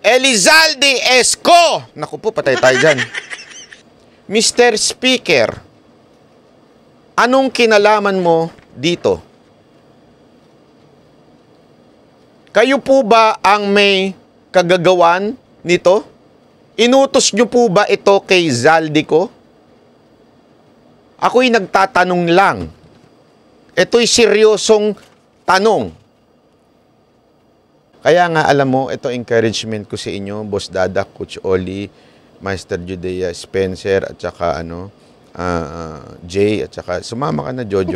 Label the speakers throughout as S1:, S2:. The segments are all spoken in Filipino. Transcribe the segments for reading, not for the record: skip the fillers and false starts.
S1: Elizalde Esco! Naku po, patay tayo dyan. Mr. Speaker, anong kinalaman mo dito? Kayo po ba ang may kagagawan nito? Inutos nyo po ba ito kay Zaldico? Ako'y nagtatanong lang. Ito'y seryosong tanong. Kaya nga alam mo, ito encouragement ko sa inyo, Boss Dada, Coach Oli, Master Judea, Spencer, at saka Jay, at saka sumama ka na, Jojo.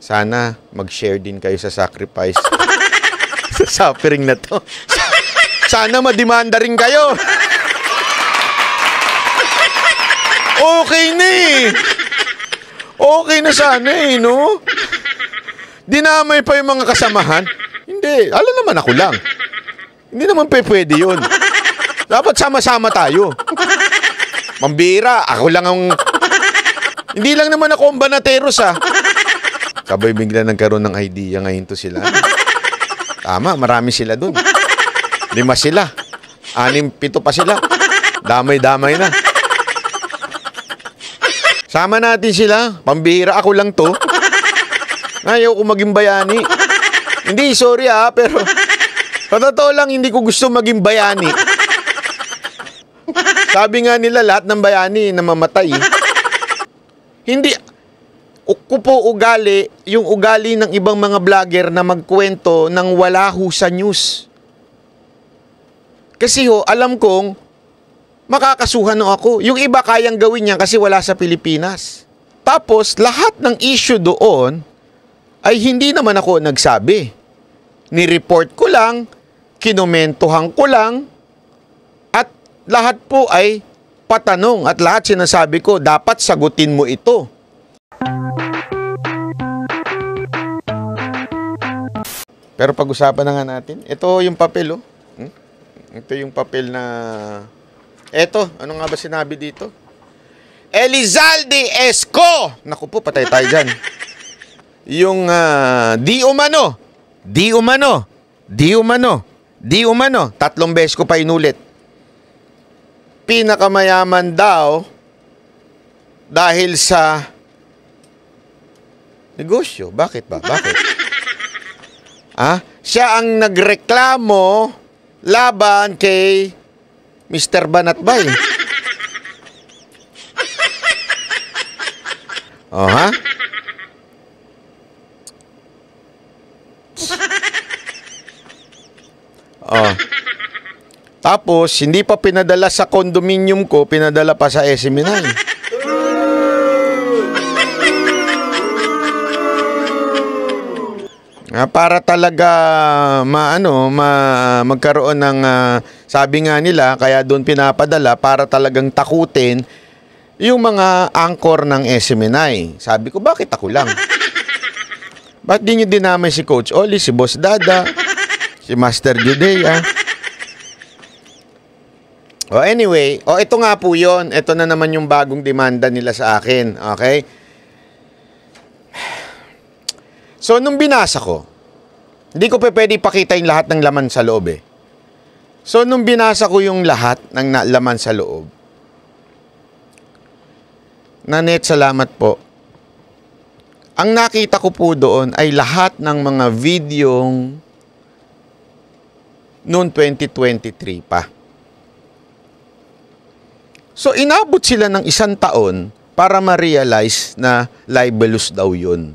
S1: Sana mag-share din kayo sa sacrifice. Sa suffering na to. Sana madimanda rin kayo. Okay na eh. Okay na sana eh, no? Dinamay pa yung mga kasamahan. Hindi, alam naman ako lang. Hindi naman pwede yun. Dapat sama-sama tayo. Mambira, ako lang ang... Hindi lang naman ako ang banateros, ha. Sabay bigla nagkaroon ng idea ngayon to sila. Tama, marami sila dun. 5 sila. 6, 7 pa sila. Damay-damay na. Sama natin sila. Pambira, ako lang to. Ayaw ko maging bayani. Hindi, sorry pero sa totoo lang, hindi ko gusto maging bayani. Sabi nga nila, lahat ng bayani namamatay. Hindi, ko po ugali, yung ugali ng ibang mga vlogger na magkwento ng wala ho sa news. Kasi alam kong makakasuhan ako. Yung iba kayang gawin niya kasi wala sa Pilipinas. Tapos, lahat ng issue doon ay hindi naman ako nagsabi. Ni-report ko lang, kinomentohan ko lang, at lahat po ay patanong at lahat sinasabi ko, dapat sagutin mo ito. Pero pag-usapan na nga natin, ito yung papel, Ito yung papel na... Ito, ano nga ba sinabi dito? Elizalde Esco! Naku po, patay tayo dyan. Yung di umano, 3 beses ko pa inulit. Pinakamayaman daw dahil sa negosyo. Bakit ba? Bakit? Siya ang nagreklamo laban kay Mr. Banatbay. Tapos, hindi pa pinadala sa condominium ko, pinadala pa sa SM9. Para talaga magkaroon ng sabi nga nila, kaya doon pinapadala para talagang takutin yung mga anchor ng SM9. Sabi ko, bakit ako lang? Ba't di nyo dinamay si Coach Oli, si Boss Dada, si Master Judea? Anyway, ito nga po yun. Ito na naman yung bagong demanda nila sa akin. Okay? So, nung binasa ko, hindi ko pwede ipakita yung lahat ng laman sa loob So, nung binasa ko yung lahat ng laman sa loob, Nanet, salamat po. Ang nakita ko po doon ay lahat ng mga videong noong 2023 pa. So, inabot sila ng 1 taon para ma-realize na libelous daw yun.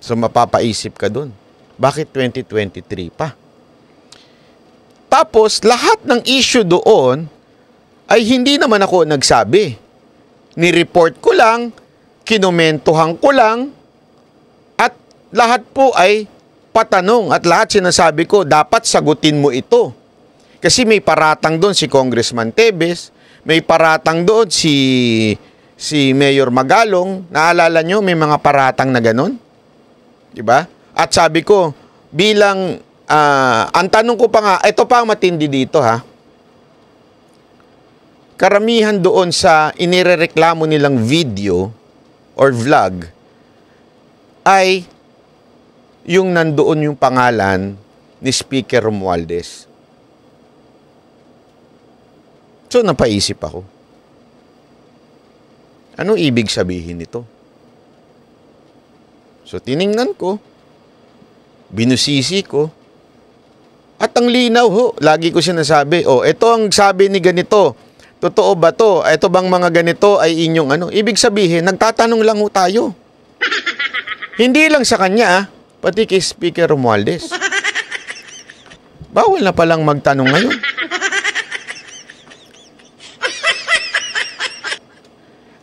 S1: So, mapapaisip ka dun. Bakit 2023 pa? Tapos, lahat ng issue doon ay hindi naman ako nagsabi. Ni-report ko lang, kinomentohan ko lang, at lahat po ay patanong at lahat sinasabi ko, dapat sagutin mo ito. Kasi may paratang doon si Congressman Tebes, may paratang doon si Mayor Magalong. Naalala nyo, may mga paratang na ganon? Diba? At sabi ko, bilang, ang tanong ko pa nga, ito pa ang matindi dito karamihan doon sa inirereklamo nilang video or vlog ay yung nandoon yung pangalan ni Speaker Romualdez. So, napaisip ako. Ano ibig sabihin nito? So, tiningnan ko. Binusisi ko. At ang linaw ho, lagi ko sinasabi, ito ang sabi ni ganito. Totoo ba to? Ito bang mga ganito ay inyong ano? Ibig sabihin, nagtatanong lang ho tayo. Hindi lang sa kanya, pati kay Speaker Romualdez. Bawal na palang magtanong ngayon.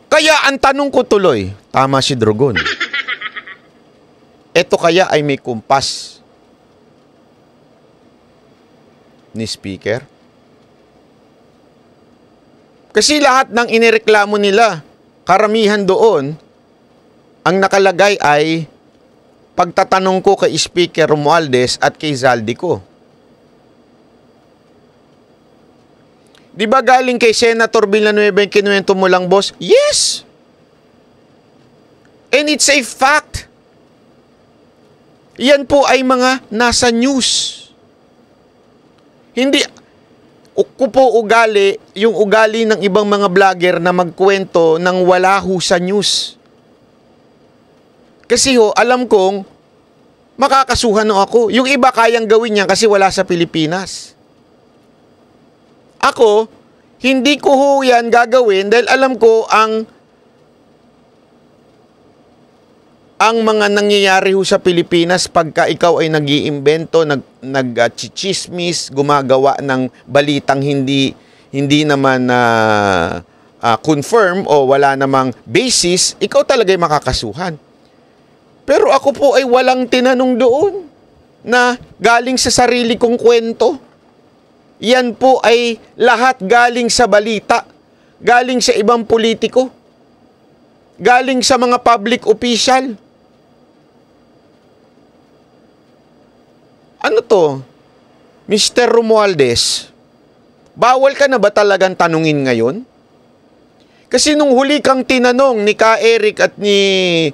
S1: Kaya ang tanong ko tuloy, tama si Drogon. Ito kaya ay may kumpas ni Speaker? Kasi lahat ng inireklamo nila, karamihan doon, ang nakalagay ay pagtatanong ko kay Speaker Romualdez at kay Zaldico. Di ba galing kay Senator Villanueva yung kinuwento mo lang, boss? Yes! And it's a fact. Yan po ay mga nasa news. Hindi, ko po ugali, yung ugali ng ibang mga vlogger na magkwento ng wala ho sa news. Kasi ho, alam kong makakasuhan ho ako. Yung iba kayang gawin niya kasi wala sa Pilipinas. Ako, hindi ko ho yan gagawin dahil alam ko ang mga nangyayari ho sa Pilipinas pagka ikaw ay nag-iimbento, nag-chichismis, gumagawa ng balitang hindi naman confirm o wala namang basis, ikaw talaga ay makakasuhan. Pero ako po ay walang tinanong doon na galing sa sarili kong kwento. Yan po ay lahat galing sa balita, galing sa ibang politiko, galing sa mga public official. Ano to? Mr. Romualdez, bawal ka na ba talagang tanungin ngayon? Kasi nung huli kang tinanong ni Ka Eric at ni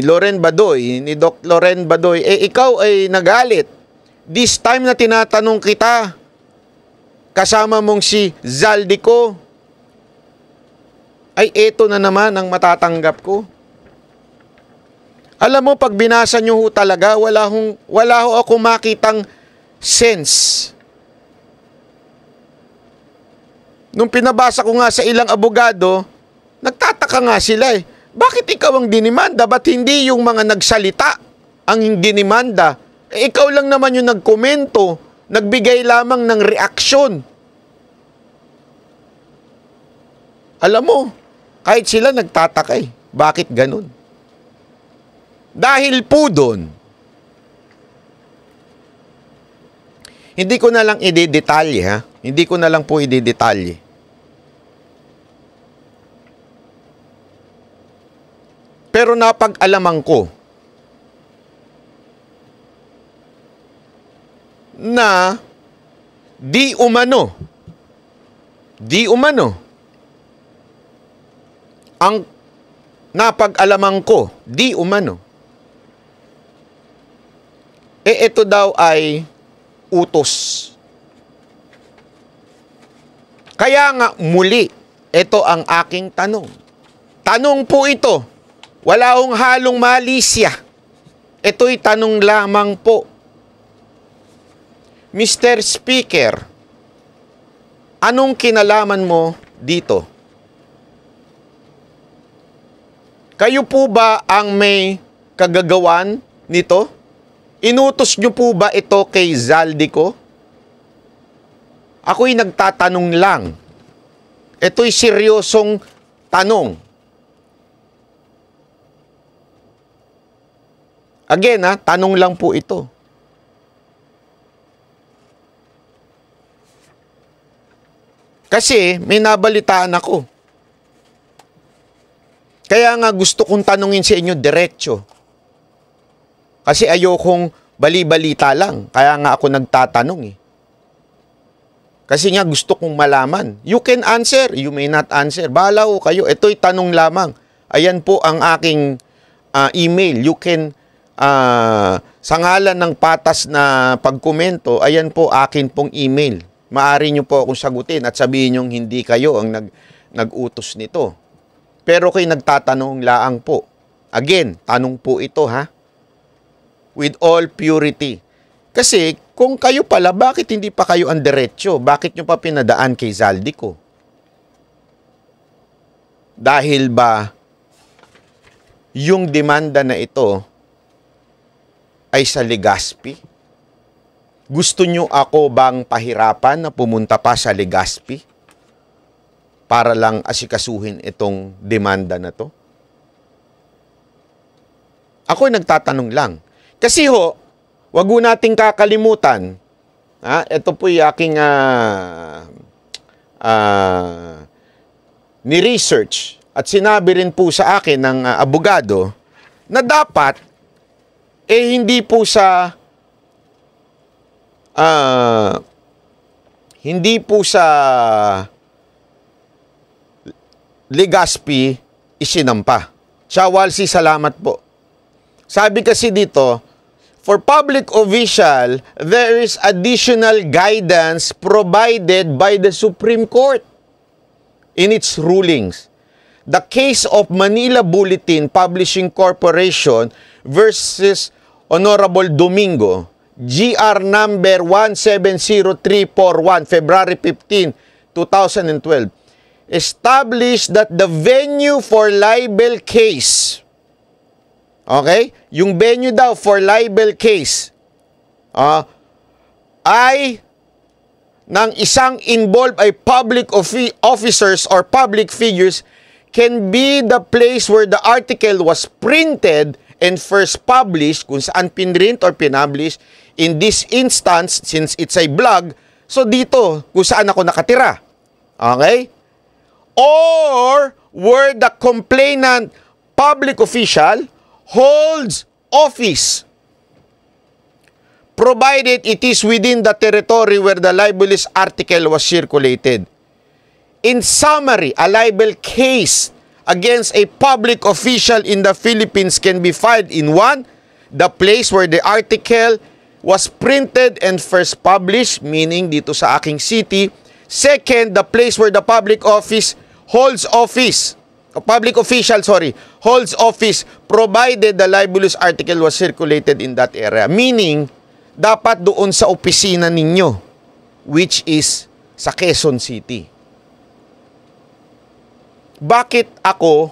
S1: Loren Badoy, ni Doc Loren Badoy, ikaw ay nagalit. This time na tinatanong kita, kasama mong si Zaldico, ay eto na naman ang matatanggap ko. Alam mo, pag binasa nyo ho talaga, wala ho ako makitang sense. Nung pinabasa ko nga sa ilang abogado, nagtataka nga sila eh. Bakit ikaw ang dinimanda? Ba't hindi yung mga nagsalita ang dinimanda? Ikaw lang naman yung nagkomento, nagbigay lamang ng reaksyon. Alam mo, kahit sila nagtataka eh. Bakit ganun? Dahil po doon, hindi ko na lang i-detalye ha. Hindi ko na lang po i-detalye. Pero napag-alaman ko na di umano ang napag-alaman ko, di umano ito daw ay utos. Kaya nga muli, ito ang aking tanong. Tanong po ito, wala hong halong malisya. Ito'y tanong lamang po. Mr. Speaker, anong kinalaman mo dito? Kayo po ba ang may kagagawan nito? Inutos nyo po ba ito kay Zaldico? Ako'y nagtatanong lang. Ito'y seryosong tanong. Again tanong lang po ito. Kasi may nabalitaan ako. Kaya nga gusto kong tanungin sa inyo diretso. Kasi ayokong bali-balita lang. Kaya nga ako nagtatanong eh. Kasi nga gusto kong malaman. You can answer, you may not answer. Bahala ko kayo. Ito'y tanong lamang. Ayan po ang aking email. You can sa ngalan ng patas na pagkomento, ayan po akin pong email. Maaari nyo po akong sagutin at sabihin nyo hindi kayo ang nag-utos nito. Pero kayo nagtatanong laang po. Again, tanong po ito ha. With all purity. Kasi kung kayo pala, bakit hindi pa kayo ang diretsyo? Bakit nyo pa pinadaan kay Zaldico? Dahil ba yung demanda na ito ay sa Legazpi? Gusto nyo ako bang pahirapan na pumunta pa sa Legazpi para lang asikasuhin itong demanda na to? Ako'y nagtatanong lang. Kasi ho, wag ho nating kakalimutan, ito po'y aking ni-research at sinabi rin po sa akin ng abogado na dapat hindi po sa Legazpi isinampa. Chawalsi, salamat po. Sabi kasi dito, for public official, there is additional guidance provided by the Supreme Court in its rulings. The case of Manila Bulletin Publishing Corporation versus Honorable Domingo, GR number 170341, February 15, 2012, established that the venue for libel case, okay? Yung venue daw for libel case ay ng isang involved ay public officers or public figures can be the place where the article was printed and first published, kung saan pinrint or pinublish. In this instance, since it's a blog, so dito, kung saan ako nakatira. Okay? Or where the complainant public official holds office, provided it is within the territory where the libelous article was circulated. In summary, a libel case against a public official in the Philippines can be filed in 1, the place where the article was printed and first published, meaning dito sa aking city. 2, the place where the public office holds office, public official, holds office, provided the libelous article was circulated in that area. Meaning, dapat doon sa opisina ninyo, which is sa Quezon City. Bakit ako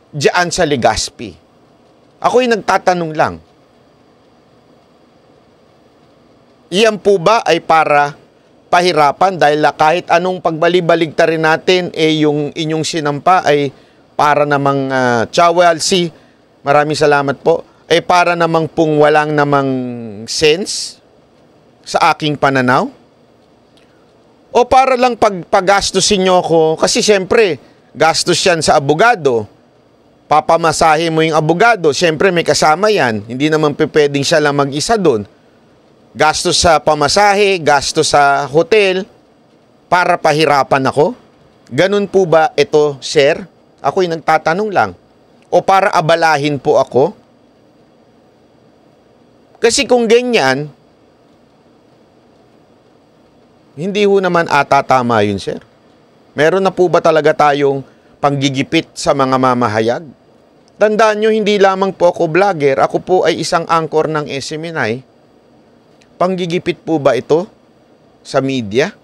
S1: diyan sa Legazpi? Ako'y nagtatanong lang. Iyan po ba ay para pahirapan dahil kahit anong pagbalibaligtarin natin yung inyong sinampa ay para namang Chawalsi, maraming salamat po, ay para namang pong walang namang sense sa aking pananaw? O para lang paggastusin nyo ako? Kasi siyempre, gastos yan sa abogado. Papamasahe mo yung abogado, siyempre may kasama yan. Hindi naman pwedeng siya lang mag-isa doon. Gastos sa pamasahe, gastos sa hotel, para pahirapan ako? Ganun po ba ito, sir? Ako'y nagtatanong lang. O para abalahin po ako? Kasi kung ganyan, hindi ho naman ata tama yun, sir. Meron na po ba talaga tayong panggigipit sa mga mamahayag? Tandaan nyo, hindi lamang po ako vlogger, ako po ay isang anchor ng SMNI. Panggigipit po ba ito sa media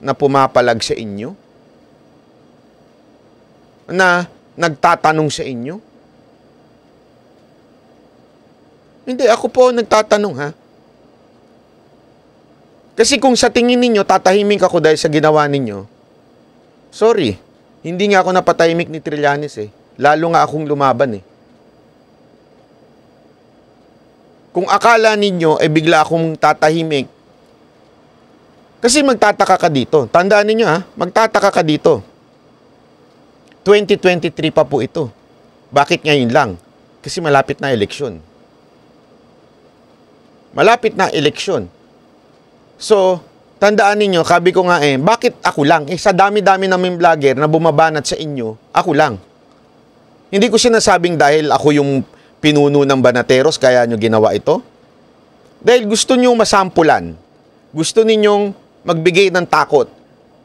S1: na pumapalag sa inyo? Na nagtatanong sa inyo? Hindi, ako po nagtatanong ha. Kasi kung sa tingin ninyo, tatahimik ako dahil sa ginawa ninyo, sorry, hindi nga ako napatahimik ni Trillanes eh. Lalo nga akong lumaban eh. Kung akala ninyo, bigla akong tatahimik. Kasi magtataka ka dito. Tandaan ninyo ha, magtataka ka dito. 2023 pa po ito. Bakit ngayon lang? Kasi malapit na eleksyon. Malapit na eleksyon. So, tandaan ninyo, sabi ko nga bakit ako lang? Sa dami-dami naming vlogger na bumabanat sa inyo, ako lang. Hindi ko sinasabing dahil ako yung pinuno ng Banateros kaya nyo ginawa ito. Dahil gusto nyo masampulan. Gusto ninyong magbigay ng takot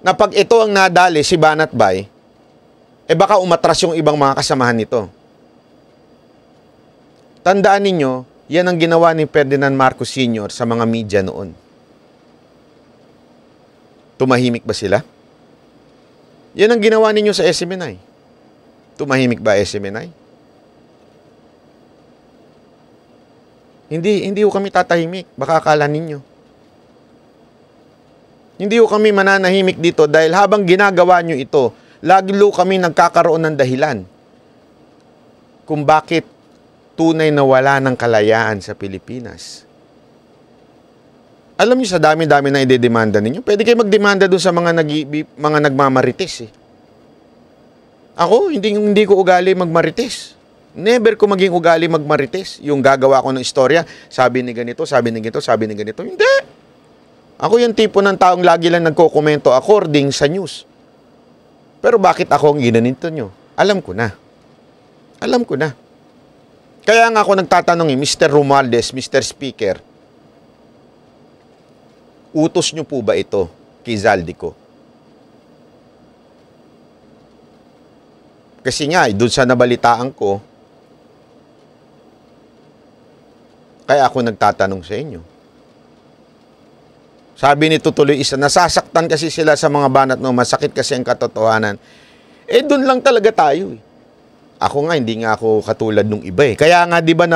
S1: na pag ito ang nadali si Banat Bay, baka umatras yung ibang mga kasamahan nito. Tandaan ninyo, yan ang ginawa ni Ferdinand Marcos Sr. sa mga media noon. Tumahimik ba sila? Yan ang ginawa ninyo sa SMNI. Tumahimik ba SMNI? Hindi ko kami tatahimik. Baka akala ninyo. Hindi ko kami mananahimik dito dahil habang ginagawa nyo ito, lalo kami nagkakaroon ng dahilan kung bakit tunay na wala ng kalayaan sa Pilipinas. Alam niyo sa dami-dami na idedemanda ninyo, pwede kayo magdemanda doon sa mga nagmamarites. Ako, hindi ko ugali magmarites. Never ko maging ugali magmarites. Yung gagawa ko ng istorya, sabi ni ganito, sabi ni ganito, sabi ni ganito. Hindi. Ako yung tipo ng taong lagi lang nagko-komento according sa news. Pero bakit ako ang ginanito nyo? Alam ko na. Alam ko na. Kaya nga ako nagtatanong Mr. Romualdez, Mr. Speaker, utos nyo po ba ito kay Zaldico? Kasi nga, doon sa nabalitaan ko, kaya ako nagtatanong sa inyo. Sabi nito tuloy isa, nasasaktan kasi sila sa mga banat no, masakit kasi ang katotohanan. Doon lang talaga tayo. Ako nga, hindi nga ako katulad nung iba . Kaya nga, di ba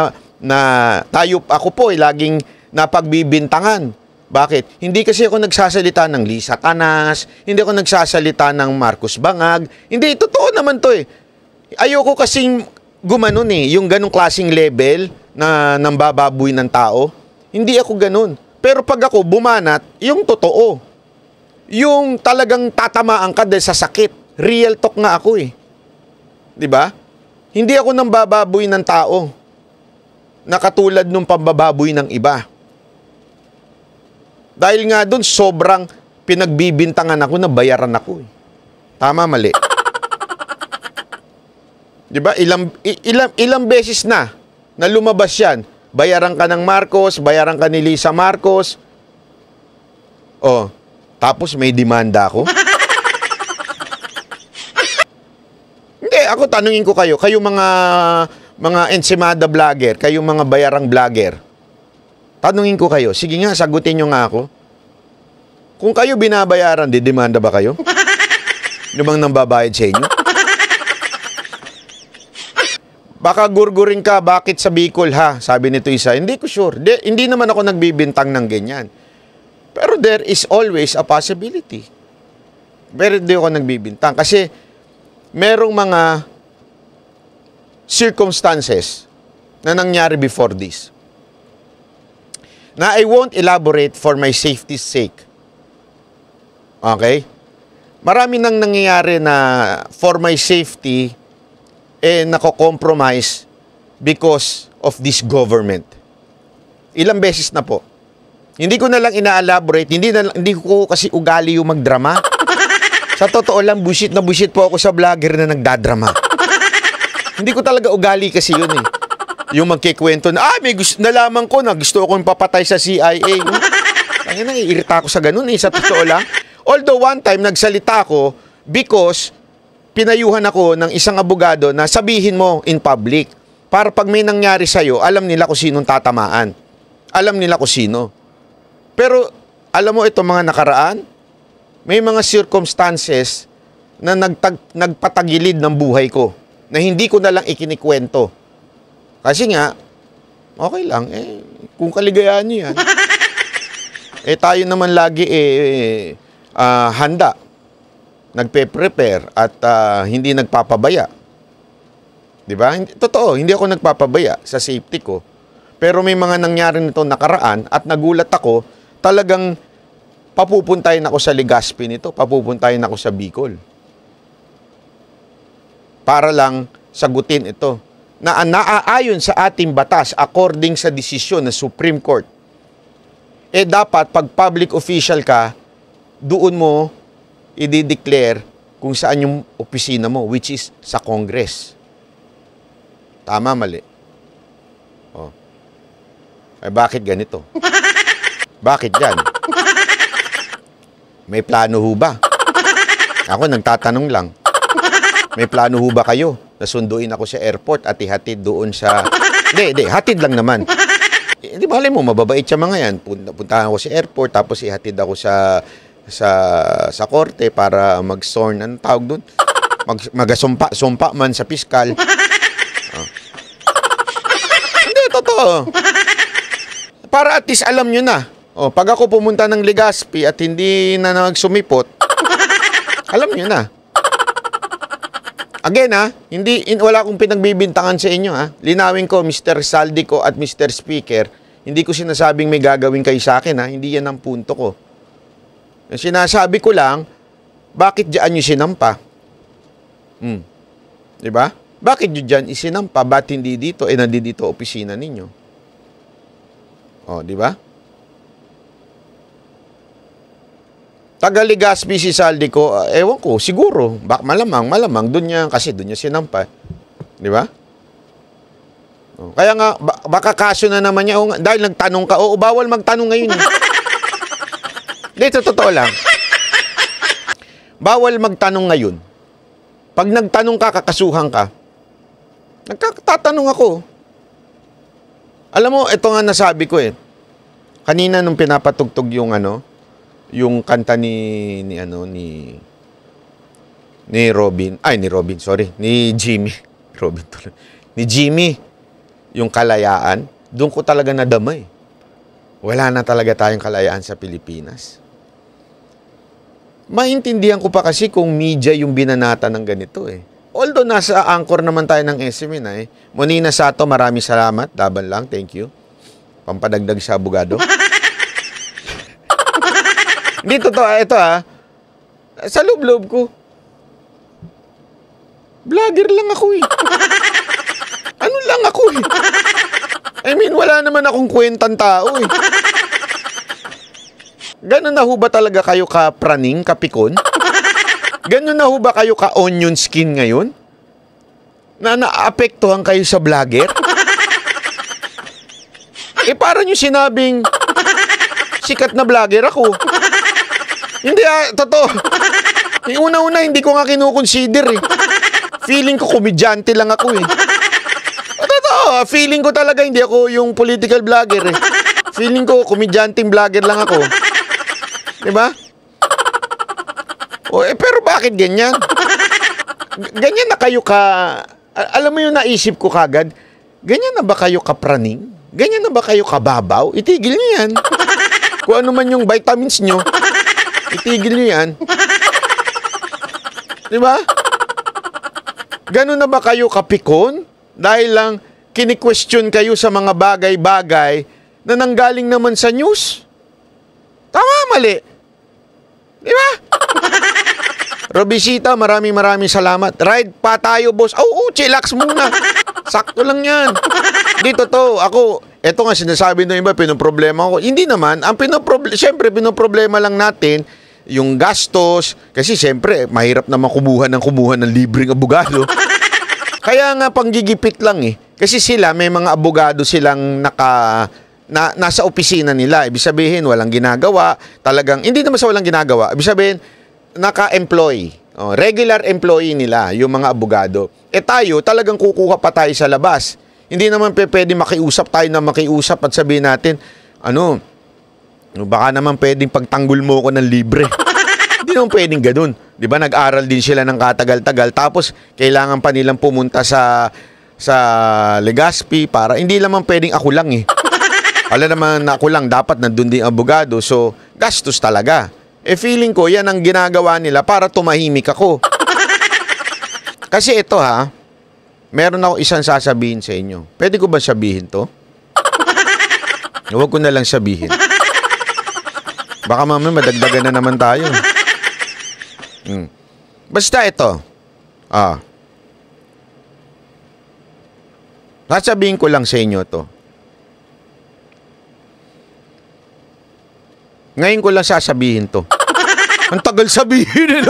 S1: ako po laging napagbibintangan. Bakit? Hindi kasi ako nagsasalita ng Lisa Tanas, hindi ako nagsasalita ng Marcos Bangag. Hindi, totoo naman to . Ayoko kasing gumanon yung ganong klaseng level na nambababoy ng tao. Hindi ako ganun. Pero pag ako bumanat, yung totoo. Yung talagang tatamaan ka dahil sa sakit. Real talk nga ako . Di ba? Hindi ako nambababoy ng tao na katulad nung pambababoy ng iba. Dahil nga doon, sobrang pinagbibintangan ako na bayaran ako . Tama, mali. Di ba? Ilang beses na lumabas yan. Bayaran ka ng Marcos, bayaran ka ni Lisa Marcos. Tapos may demanda ako. Hindi, ako tanungin ko kayo mga Ensimada vlogger, kayo mga bayarang vlogger. Tanungin ko kayo, sige nga, sagutin nyo nga ako. Kung kayo binabayaran, demanda ba kayo? Yung bang nambabayad sa inyo? Baka gurgurin ka, bakit sa Bicol ha? Sabi nito isa, hindi ko sure. Hindi naman ako nagbibintang ng ganyan. Pero there is always a possibility. Pero hindi ako nagbibintang. Kasi merong mga circumstances na nangyari before this. Na I won't elaborate for my safety's sake. Okay? Marami nang nangyayari na for my safety, nako-compromise because of this government. Ilang beses na po. Hindi ko na lang ina-elaborate, hindi ko kasi ugali yung magdrama. Sa totoo lang, bullshit na bullshit po ako sa vlogger na nagdadrama. Hindi ko talaga ugali kasi yun . Yung magkikwento na, nalaman ko na gusto akong papatay sa CIA. Kaya naiirita ako sa ganun sa totoo lang. Although one time, nagsalita ako because pinayuhan ako ng isang abogado na sabihin mo in public. Para pag may nangyari sa'yo, alam nila kung sinong tatamaan. Alam nila kung sino. Pero, alam mo itong mga nakaraan, may mga circumstances na nagpatagilid ng buhay ko na hindi ko na lang ikinikwento. Kasi nga, okay lang, kung kaligayahan nyo yan. Tayo naman lagi handa, nagpe-prepare at hindi nagpapabaya. Diba? Totoo, hindi ako nagpapabaya sa safety ko. Pero may mga nangyari nito nakaraan at nagulat ako, talagang papupuntahin ako sa Legazpi nito, papupuntahin ako sa Bicol. Para lang sagutin ito. Na naaayon sa ating batas according sa desisyon ng Supreme Court. Dapat pag public official ka, doon mo i-declare kung saan yung opisina mo, which is sa Congress. Tama, mali. Oh. Eh, bakit ganito? Bakit yan? May plano ho ba? Ako nagtatanong lang. May plano ho ba kayo? Nasunduin ako sa airport at ihatid doon sa... Hindi, hatid lang naman. Di ba, alam mo, mababait siya mga yan. Puntahan ako sa airport, tapos ihatid ako sa korte para mag-sorn. Anong tawag doon? Magasumpa man sa piskal. Oh. Hindi, totoo. Para at least alam nyo na. Oh, pag ako pumunta ng Legazpi at hindi na nagsumipot, alam nyo na. Again wala akong pinagbibintangan sa inyo Linawin ko, Mr. Saldico at Mr. Speaker, hindi ko sinasabing may gagawin kayo sa akin Hindi yan ang punto ko. Sinasabi ko lang, bakit diyan nyo sinampa? Diba? Bakit nyo diyan isinampa? Ba't hindi dito? Nandito opisina ninyo. Diba? Taga Legazpi si Saldico, ewan ko, siguro, malamang, doon niya sinampa. Di ba? Kaya nga, baka kaso na naman niya, dahil nagtanong ka, bawal magtanong ngayon. Dito, totoo lang. Bawal magtanong ngayon. Pag nagtanong ka, kakasuhan ka, nagkatatanong ako. Alam mo, ito nga nasabi ko Kanina nung pinapatugtog yung kanta ni Jimmy. Ni Jimmy, yung kalayaan, doon ko talaga nadama Wala na talaga tayong kalayaan sa Pilipinas. Maintindihan ko pa kasi kung media yung binanata ng ganito Although nasa anchor naman tayo ng SMN Monina Sato, maraming salamat. Laban lang, thank you. Pampadagdag sa abogado. Hindi totoo, ito sa loob-loob ko. Vlogger lang ako Ano lang ako I mean, wala naman akong kwentang tao Ganun na ho ba talaga kayo ka-praning, kapikon? Ganun na ho ba kayo ka-onion skin ngayon? Na naapektuhan kayo sa vlogger? Para nyo sinabing sikat na vlogger ako. Hindi totoo. Yung una-una, hindi ko nga kinukonsider Feeling ko komedyante lang ako Totoo, feeling ko talaga hindi ako yung political vlogger Feeling ko komedyanteng vlogger lang ako. Diba? Pero bakit ganyan? Ganyan na kayo alam mo yung naisip ko kagad? Ganyan na ba kayo kapraning? Ganyan na ba kayo kababaw? Itigil nyo yan. Kung ano man yung vitamins nyo, itigil nyo yan. Diba? Ganun na ba kayo kapikon? Dahil lang kini-question kayo sa mga bagay-bagay na nanggaling naman sa news? Tama, mali. Diba? Robisita, maraming salamat. Ride pa tayo, boss. Chillax muna. Sakto lang yan. Dito ako, eto nga sinasabi ng iba, pinoproblema ko. Hindi naman, siyempre, pinoproblema lang natin yung gastos. Kasi siyempre, mahirap naman kumuha ng libreng abogado. Kaya nga, panggigipit lang Kasi sila, may mga abogado silang nasa opisina nila. Ibig sabihin, walang ginagawa. Talagang, hindi naman sa walang ginagawa. Ibig sabihin, naka-employee. Regular employee nila, yung mga abogado. Tayo, talagang kukuha pa tayo sa labas. Hindi naman pwede makiusap at sabihin natin, baka naman pwedeng pagtanggol mo ko ng libre. Hindi naman pwedeng ganun. Di ba, nag-aral din sila ng katagal-tagal, tapos kailangan pa nilang pumunta sa Legazpi para, hindi naman pwedeng ako lang Alam naman na ako lang, dapat nandun din abogado, so gastos talaga. Feeling ko, yan ang ginagawa nila para tumahimik ako. Kasi ito meron ako isang sasabihin sa inyo. Pwede ko ba sabihin to? Huwag ko na lang sabihin. Baka mamaya madagdagan na naman tayo. Basta ito. Sasabihin ko lang sa inyo to. Ngayon ko lang sasabihin to. Ang tagal sabihin,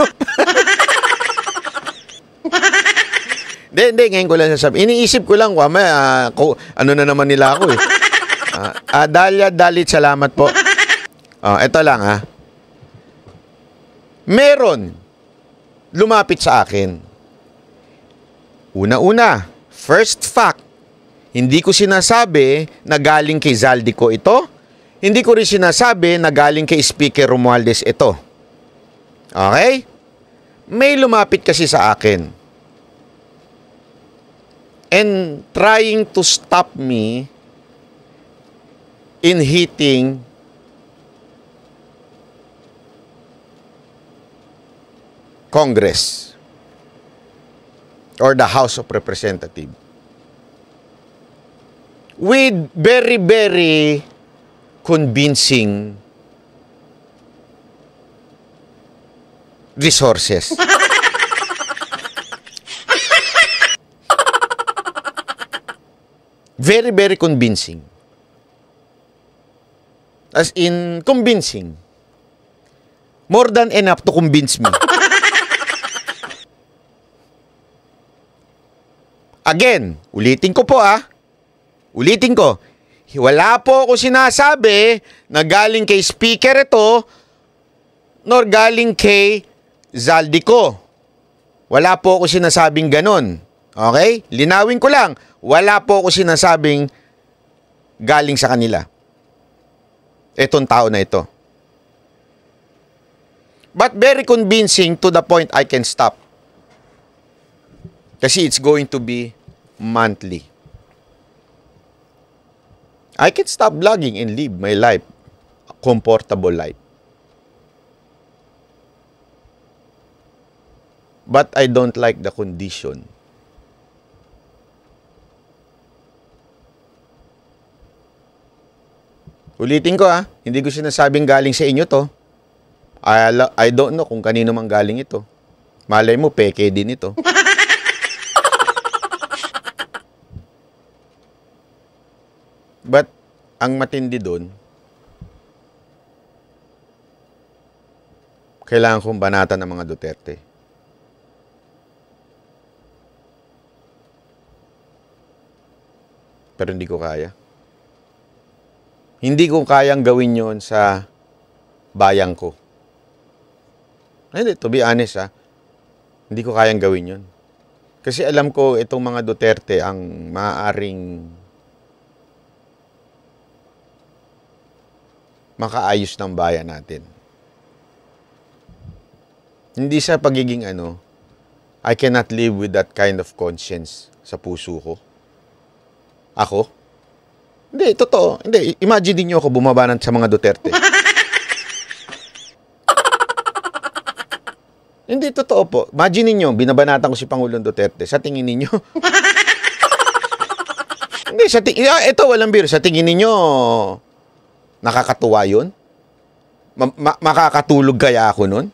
S1: Hindi, ngayon ko lang sasabi. Iniisip ko lang, ano na naman nila ako eh. Dalia, Dalit, salamat po. Ito lang Meron lumapit sa akin. Una-una, first fact, hindi ko sinasabi na galing kay Zaldico ito. Hindi ko rin sinasabi na galing kay Speaker Romualdez ito. Okay? May lumapit kasi sa akin. And trying to stop me in hitting Congress or the House of Representatives with very, very convincing resources. Very, very convincing. As in, convincing. More than enough to convince me. Again, ulitin ko po Ulitin ko. Wala po ako sinasabi na galing kay Speaker ito nor galing kay Zaldico. Wala po ako sinasabing ganon. Okay? Linawin ko lang. Wala po ako sinasabing galing sa kanila. Etong tao na ito. But very convincing to the point I can stop. Kasi it's going to be monthly. I can stop vlogging and live my life. A comfortable life. But I don't like the condition. Ulitin ko hindi ko sinasabing galing sa inyo to. I don't know kung kanino mang galing ito. Malay mo, peke din ito. But, ang matindi doon, kailangan kong banatan ng mga Duterte. Pero hindi ko kaya. Hindi ko kayang gawin yon sa bayan ko. Hindi, to be honest hindi ko kayang gawin yon. Kasi alam ko itong mga Duterte ang maaaring makaayos ng bayan natin. Hindi sa pagiging I cannot live with that kind of conscience sa puso ko. Ako? Hindi, totoo. Hindi, imagine niyo ako bumabanan sa mga Duterte. Hindi, totoo po. Imagine niyo, binabanatan ko si Pangulong Duterte. Sa tingin niyo hindi, ito walang biro. Sa tingin niyo nakakatuwa yun? Makakatulog kaya ako nun?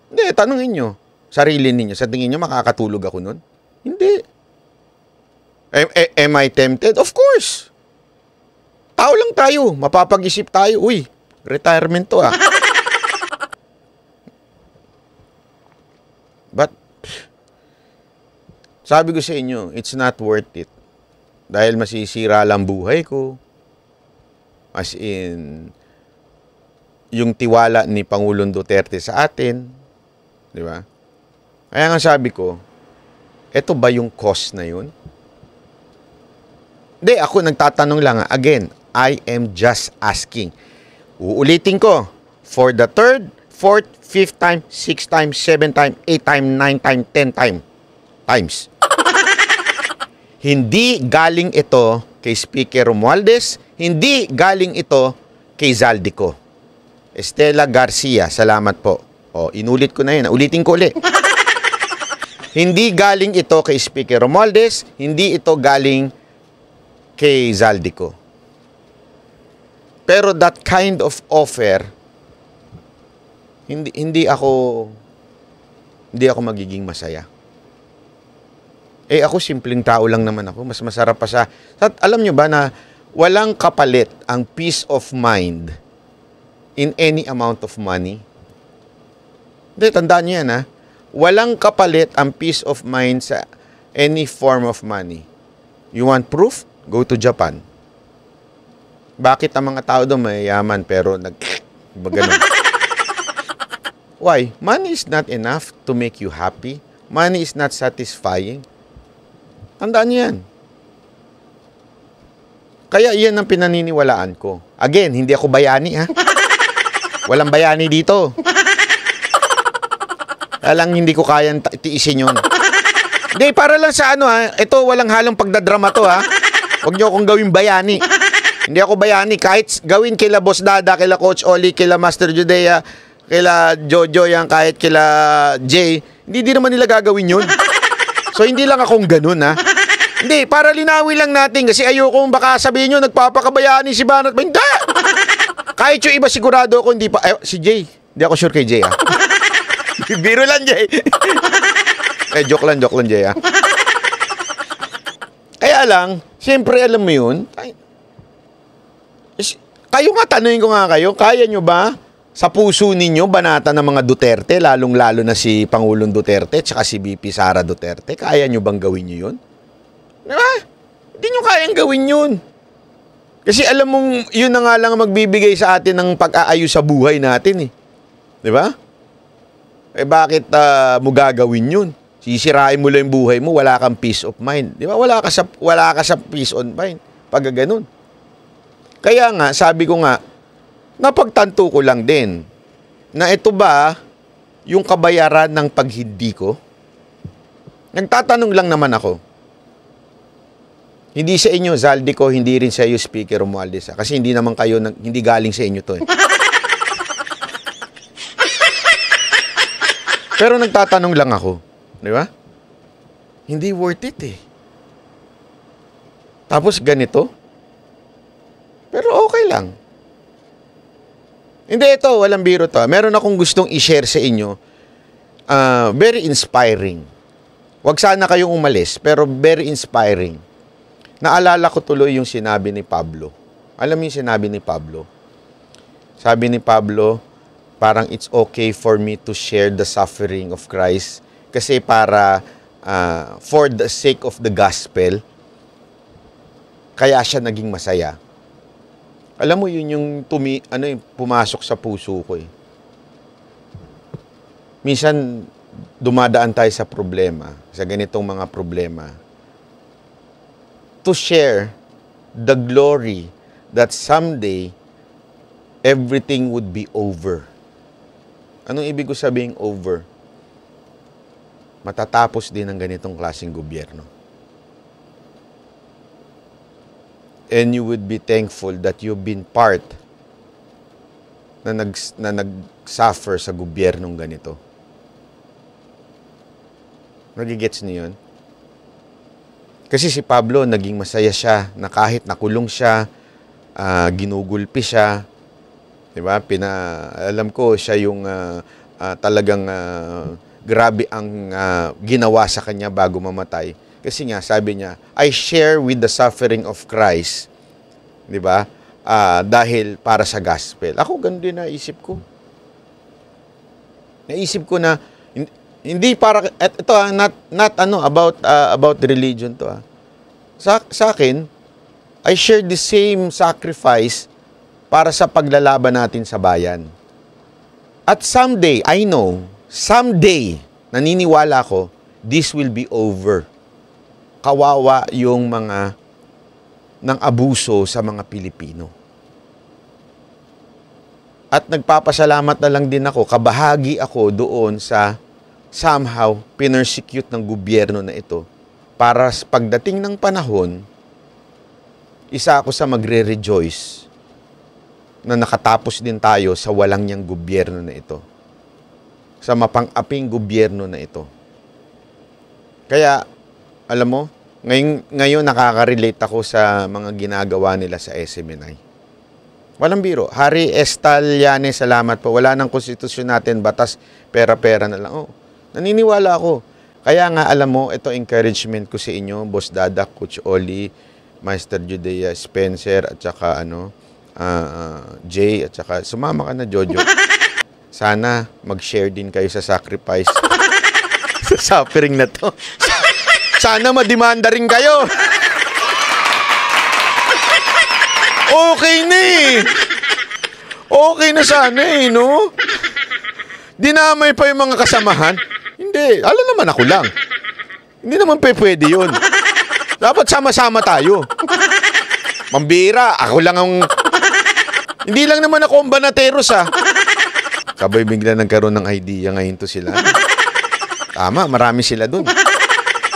S1: Hindi, tanungin nyo. Sarili ninyo. Sa tingin nyo, makakatulog ako nun? Hindi. Am I tempted? Of course. Tao lang tayo. Mapapag-isip tayo. Uy, retirement to But, sabi ko sa inyo, it's not worth it. Dahil masisira lang buhay ko. As in, yung tiwala ni Pangulong Duterte sa atin. Di ba? Kaya nga sabi ko, eto ba yung cause na yun? Hindi, ako nagtatanong lang. Again, I am just asking. Uulitin ko, for the third, fourth, fifth time, sixth time, seventh time, eighth time, ninth time, 10 times. Hindi galing ito kay Speaker Romualdez, hindi galing ito kay Zaldico. Estela Garcia, salamat po. Inulit ko na yun. Ulitin ko ulit. Hindi galing ito kay Speaker Romualdez, hindi ito galing kay Zaldico. Pero that kind of offer, hindi ako magiging masaya. Ako simpleng tao lang naman ako. Mas masarap pa sa... Alam nyo ba na walang kapalit ang peace of mind in any amount of money? Hindi, tandaan nyo yan Walang kapalit ang peace of mind any form of money. You want proof? Go to Japan. Bakit ang mga tao doon mayayaman pero ganun? Why? Money is not enough to make you happy. Money is not satisfying. Tandaan niyo yan. Kaya iyan ang pinaniniwalaan ko. Again, hindi ako bayani, ha? Walang bayani dito. Alang hindi ko kayang tiisin yun. Hindi, para lang sa ano, ha? Ito, walang halong pagdadrama to, ha? Huwag niyo akong gawing bayani. Hindi ako bayani. Kahit gawin kila Boss Dada, kila Coach Oli, kila Master Judea, kila Jojo yan, kahit kila Jay, hindi naman nila gagawin yun. So, hindi lang akong ganun, ha? Hindi, para linawin lang natin kasi ayokong baka sabihin nyo, nagpapakabayani si Banat. Hindi! Kahit yung iba sigurado ako, hindi pa. Si Jay. Hindi ako sure kay Jay, ha? Biro lang, Jay. Joke lang, Jay, ha? Kaya lang, siyempre, alam mo yun, kayo nga, tanungin ko nga kayo, kaya nyo ba sa puso ninyo banata ng mga Duterte, lalong-lalo na si Pangulong Duterte, tsaka si VP Sara Duterte, kaya nyo bang gawin nyo yun? Diba? Hindi nyo kayang gawin yun. Kasi alam mong yun na nga lang magbibigay sa atin ng pag-aayos sa buhay natin, eh. Diba? Eh bakit mo gagawin yun? Sisirain mo lang yung buhay mo, wala kang peace of mind. Diba? Wala ka sa peace of mind pag ganun. Kaya nga, sabi ko nga, napagtanto ko lang din na ito ba yung kabayaran ng paghindi ko? Nagtatanong lang naman ako. Hindi sa inyo, Zaldi ko, hindi rin sa iyo, Speaker Romualdez. Kasi hindi naman kayo, hindi galing sa inyo to. Pero nagtatanong lang ako. Di ba? Hindi worth it, eh. Tapos ganito. Pero okay lang. Hindi ito, walang biro to. Meron akong gustong i-share sa inyo. Very inspiring. Huwag sana kayong umalis, pero very inspiring. Naalala ko tuloy yung sinabi ni Pablo. Alam mo yung sinabi ni Pablo? Sabi ni Pablo, parang it's okay for me to share the suffering of Christ kasi para for the sake of the gospel, kaya siya naging masaya. Alam mo yun yung pumasok sa puso ko, eh. Minsan dumadaan tayo sa problema, sa ganitong mga problema, to share the glory that someday everything would be over. Anong ibig ko sabihing over? Matatapos din ang ganitong klaseng gobyerno. And you would be thankful that you've been part na nag-suffer sa gobyernong ganito. Nagigets niyo yun? Kasi si Pablo, naging masaya siya na kahit nakulong siya, ginugulpi siya, diba? Alam ko, siya yung talagang grabe ang ginawa sa kanya bago mamatay. Kasi nga, sabi niya, I share with the suffering of Christ, diba? Dahil para sa gospel. Ako, ganun din naisip ko. Naisip ko na, hindi para ito not about religion to. Sa akin, I share the same sacrifice para sa paglalaban natin sa bayan. At someday, I know, someday, naniniwala ko, this will be over. Kawawa yung mga ng abuso sa mga Pilipino. At nagpapasalamat na lang din ako, kabahagi ako doon sa somehow, pinersecute ng gobyerno na ito para sa pagdating ng panahon, isa ako sa magre-rejoice na nakatapos din tayo sa walang niyang gobyerno na ito. Sa mapang-aping gobyerno na ito. Kaya, alam mo, ngayon nakaka-relate ako sa mga ginagawa nila sa SMNI. Walang biro. Hari Estaliane, salamat po. Wala ng konstitusyon natin, batas, pera-pera na lang. Oh. Naniniwala ako. Kaya nga, alam mo, ito encouragement ko sa inyo, Boss Dada, Coach Oli, Master Judea, Spencer, at saka Jay, at saka sumama ka na, Jojo. Sana mag-share din kayo sa sacrifice sa suffering na to. Sana madimanda rin kayo. Okay na eh. Okay na sana eh, no? Dinamay pa yung mga kasamahan. Hindi, alam naman ako lang. Hindi naman pwede yun. Dapat sama-sama tayo. Mambira, ako lang ang... Hindi lang naman ako ang banateros, ha. Sabay bigla nagkaroon ng idea ngayon to sila. Tama, marami sila dun.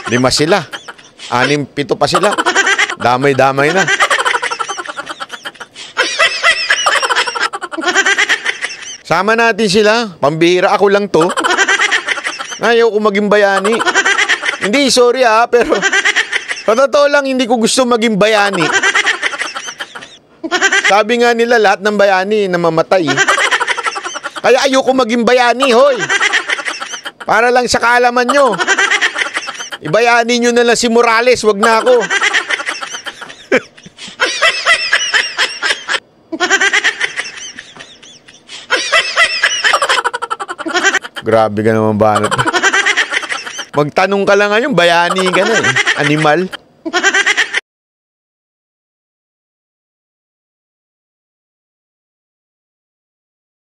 S1: 5 sila. 6, 7 pa sila. Damay-damay na. Sama natin sila. Pambihira, ako lang to. Ayaw ko maging bayani. Hindi, sorry pero sa totoo lang, hindi ko gusto maging bayani. Sabi nga nila, lahat ng bayani namamatay. Kaya ayoko maging bayani, hoy. Para lang sa kaalaman nyo. Ibayani nyo na lang si Morales, wag na ako. Grabe ka naman, banat. Magtanong ka lang ngayon, bayani ka na eh. Animal.